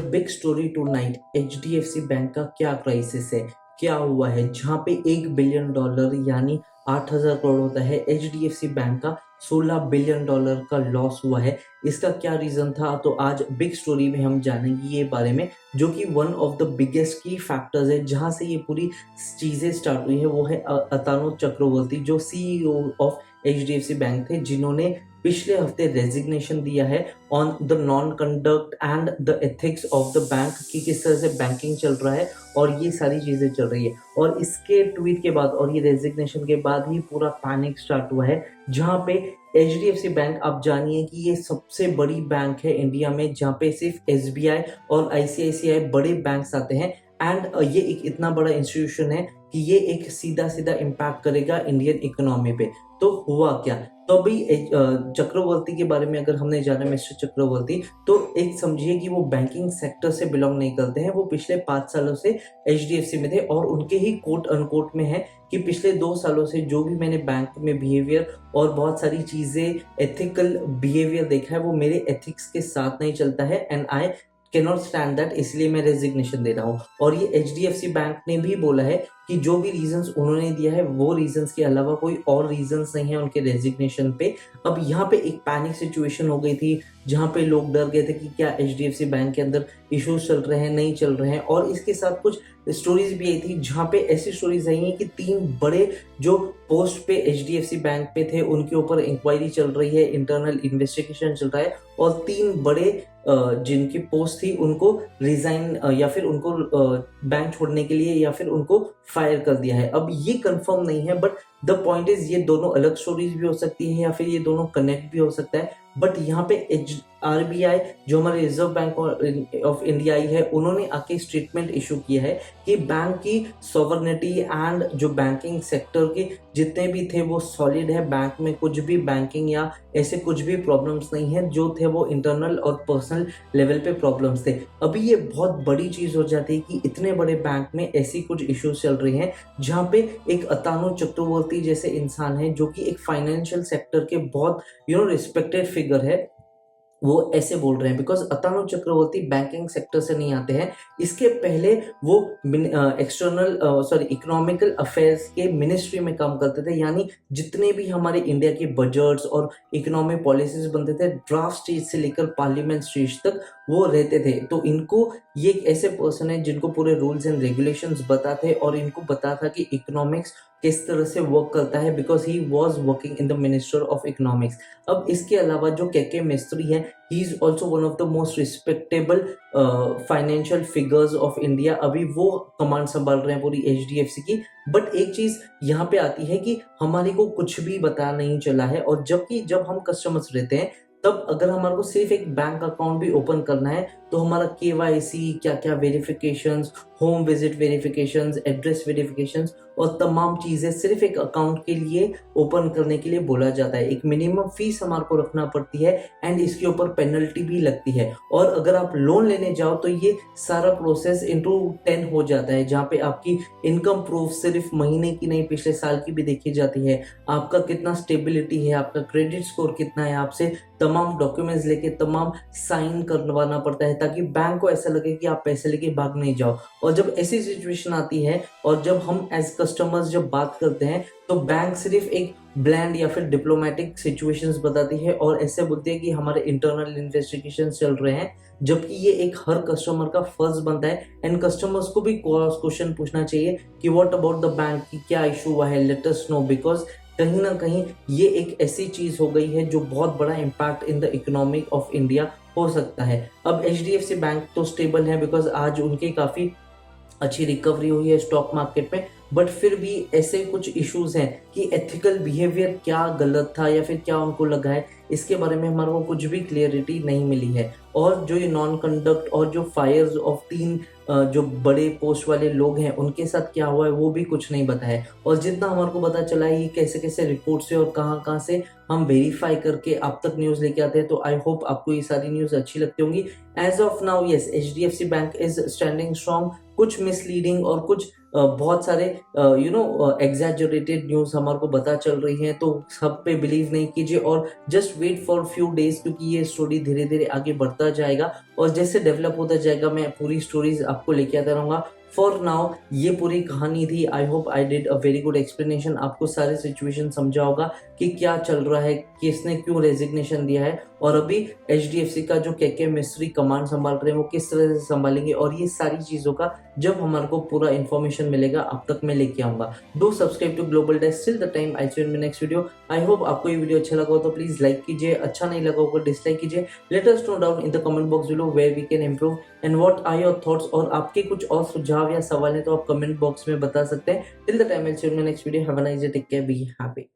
Big story tonight, HDFC bank का क्या crisis है, क्या हुआ है, जहां पे $1 बिलियन यानी 8,000 करोड़ होता है, एचडीएफसी बैंक का $16 बिलियन का लॉस हुआ है। इसका क्या रीजन था, तो आज बिग स्टोरी में हम जानेंगे ये बारे में, जो कि वन ऑफ द बिगेस्ट की फैक्टर्स है जहां से ये पूरी चीजें स्टार्ट हुई है। वो है अतानु चक्रवर्ती, जो सीईओ ऑफ एचडीएफसी बैंक थे, जिन्होंने पिछले हफ्ते रेजिग्नेशन दिया है on the non conduct and the ethics of the bank, कि किस तरह से बैंकिंग चल रहा है और ये सारी चीजें चल रही है। और इसके ट्वीट के बाद और ये रेजिग्नेशन के बाद ही पूरा पैनिक स्टार्ट हुआ है, जहां पे एचडीएफसी बैंक, आप जानिए कि ये सबसे बड़ी बैंक है इंडिया में, जहाँ पे सिर्फ एसबीआई और आईसीआईसीआई बड़े बैंक्स आते हैं। एंड ये एक इतना बड़ा इंस्टीट्यूशन है कि ये एक सीधा सीधा इम्पैक्ट करेगा इंडियन इकोनॉमी पे। तो हुआ क्या, तो अभी चक्रवर्ती के बारे में अगर हमने जाना, मिस्टर चक्रवर्ती, तो एक समझिए कि वो बैंकिंग सेक्टर से बिलोंग नहीं करते हैं। वो पिछले 5 सालों से एचडीएफसी में थे और उनके ही कोट अनकोट में है कि पिछले 2 सालों से जो भी मैंने बैंक में बिहेवियर और बहुत सारी चीजें, एथिकल बिहेवियर देखा है, वो मेरे एथिक्स के साथ नहीं चलता है and I cannot stand that, इसलिए मैं रेजिग्नेशन दे रहा हूँ। और ये एचडीएफसी बैंक ने भी बोला है कि जो भी रीजंस उन्होंने दिया है वो रीजंस के अलावा कोई और रीजंस नहीं है उनके रेजिग्नेशन पे। अब यहाँ पे एक पैनिक सिचुएशन हो गई थी, जहाँ पे लोग डर गए थे कि क्या एचडीएफसी बैंक के अंदर इश्यूज चल रहे हैं, नहीं चल रहे हैं। और इसके साथ कुछ स्टोरीज भी आई थी, जहाँ पे ऐसी स्टोरीज आई हैं कि 3 बड़े जो पोस्ट पे एचडीएफसी बैंक पे थे उनके ऊपर इंक्वायरी चल रही है, इंटरनल इन्वेस्टिगेशन चल रहा है, और 3 बड़े जिनकी पोस्ट थी उनको रिजाइन या फिर उनको बैंक छोड़ने के लिए या फिर उनको फायर कर दिया है। अब ये कंफर्म नहीं है, बट द पॉइंट इज ये दोनों अलग स्टोरीज भी हो सकती है या फिर ये दोनों कनेक्ट भी हो सकता है। बट यहाँ पे आरबीआई, जो हमारे रिजर्व बैंक ऑफ इंडिया है, उन्होंने आके स्टेटमेंट इशू किया है कि बैंक की सॉवरेनिटी एंड जो बैंकिंग सेक्टर के जितने भी थे वो सॉलिड है। बैंक में कुछ भी बैंकिंग या ऐसे कुछ भी प्रॉब्लम्स नहीं है, जो थे वो इंटरनल और पर्सनल लेवल पे प्रॉब्लम्स थे। अभी ये बहुत बड़ी चीज हो जाती है कि इतने बड़े बैंक में ऐसी कुछ इश्यूज चल रही हैं, जहाँ पे एक अतानु चक्रवर्ती जैसे इंसान है, जो कि एक फाइनेंशियल सेक्टर के बहुत रिस्पेक्टेड फिगर है, वो ऐसे बोल रहे हैं। Because Atanu Chakraborty banking sector से नहीं आते हैं। इसके पहले वो इकोनॉमिकल अफेयर्स के मिनिस्ट्री में काम करते थे, यानी जितने भी हमारे इंडिया के बजट्स और इकोनॉमिक पॉलिसीज बनते थे, ड्राफ्ट स्टेज से लेकर पार्लियामेंट स्टेज तक वो रहते थे। तो इनको, ये एक ऐसे पर्सन है जिनको पूरे रूल्स एंड रेगुलेशंस बताते और इनको पता था कि इकोनॉमिक्स किस तरह से वर्क करता है, because he was working in the minister of economics. अब इसके अलावा जो के मिस्त्री है, he is also one of the most respectable financial figures of India. अभी वो कमांड संभाल रहे हैं पूरी एचडीएफसी की। बट एक चीज यहाँ पे आती है कि हमारे को कुछ भी पता नहीं चला है, और जब हम कस्टमर्स रहते हैं, तब अगर हमारे को सिर्फ एक बैंक अकाउंट भी ओपन करना है, तो हमारा केवाईसी, क्या क्या verifications, home visit verifications, address verifications और तमाम चीजें सिर्फ एक अकाउंट के लिए ओपन करने के लिए बोला जाता है। एक मिनिमम फीस हमारे को रखना पड़ती है एंड इसके ऊपर पेनल्टी भी लगती है। और अगर आप लोन लेने जाओ तो ये सारा प्रोसेस इंटू 10 हो जाता है, जहाँ पे आपकी इनकम प्रूफ सिर्फ महीने की नहीं, पिछले साल की भी देखी जाती है। आपका कितना स्टेबिलिटी है, आपका क्रेडिट स्कोर कितना है, आपसे तमाम डॉक्यूमेंट्स लेके तमाम साइन करवाना पड़ता है, ताकि बैंक को ऐसा लगे कि आप पैसे लेके भाग नहीं जाओ। और जब ऐसी सिचुएशन आती है और जब हम एज कस्टमर्स जब बात करते हैं, तो बैंक सिर्फ एक ब्लैंड या फिर डिप्लोमेटिक सिचुएशंस बताती है और ऐसे बोलती है कि हमारे इंटरनल इन्वेस्टिगेशन चल रहे हैं, जबकि ये एक हर कस्टमर का फर्ज बनता है। एंड कस्टमर्स को भी क्वेश्चन पूछना चाहिए कि व्हाट अबाउट द बैंक, की क्या इशू हुआ है, लेट अस नो, बिकॉज कहीं ना कहीं ये एक ऐसी चीज हो गई है जो बहुत बड़ा impact in the economy of India हो सकता है। अब एचडीएफसी बैंक तो स्टेबल है, बिकॉज आज उनकी काफी अच्छी रिकवरी हुई है स्टॉक मार्केट में। बट फिर भी ऐसे कुछ इश्यूज हैं कि एथिकल बिहेवियर क्या गलत था या फिर क्या उनको लगा है, इसके बारे में हमारे को कुछ भी क्लियरिटी नहीं मिली है। और जो ये नॉन कंडक्ट और जो फायर्स ऑफ 3 जो बड़े पोस्ट वाले लोग हैं उनके साथ क्या हुआ है वो भी कुछ नहीं बताया है। और जितना हमारे को पता चला है ये कैसे कैसे रिपोर्ट से और कहाँ कहाँ से हम वेरीफाई करके आप तक न्यूज़ लेके आते हैं। तो आई होप आपको ये सारी न्यूज़ अच्छी लगती होंगी। As of now yes, HDFC bank is standing strong. कुछ मिसलीडिंग और कुछ बहुत सारे एग्जैजरेटेड न्यूज़ हमारे को पता चल रही हैं, तो सब पे बिलीव नहीं कीजिए और just wait for few days, क्योंकि ये स्टोरी धीरे धीरे आगे बढ़ता जाएगा और जैसे डेवलप होता जाएगा मैं पूरी स्टोरीज आपको लेके आता रहूँगा। फॉर नाउ ये पूरी कहानी थी। I hope I did a very good explanation. आपको सारे सिचुएशन समझा होगा कि क्या चल रहा है, किसने क्यों रेजिग्नेशन दिया है और अभी HDFC का जो के मिस्त्री कमांड संभाल रहे हैं वो किस तरह से संभालेंगे, और ये सारी चीज़ों का जब हमारे को पूरा इन्फॉर्मेशन मिलेगा अब तक मैं लेके आऊंगा। Do subscribe to global desk. Till the time I see you in my next video. I hope आपको ये वीडियो अच्छा लगा हो तो प्लीज लाइक कीजिए, अच्छा नहीं लगा होगा डिसलाइक कीजिए। Let us know down in the comment box below where we can improve and what are your thoughts. और आपके कुछ और सुझाव या सवाल है तो आप कमेंट बॉक्स में बता सकते हैं। Till the time I see you in my next video. Have a nice day, take care, be happy.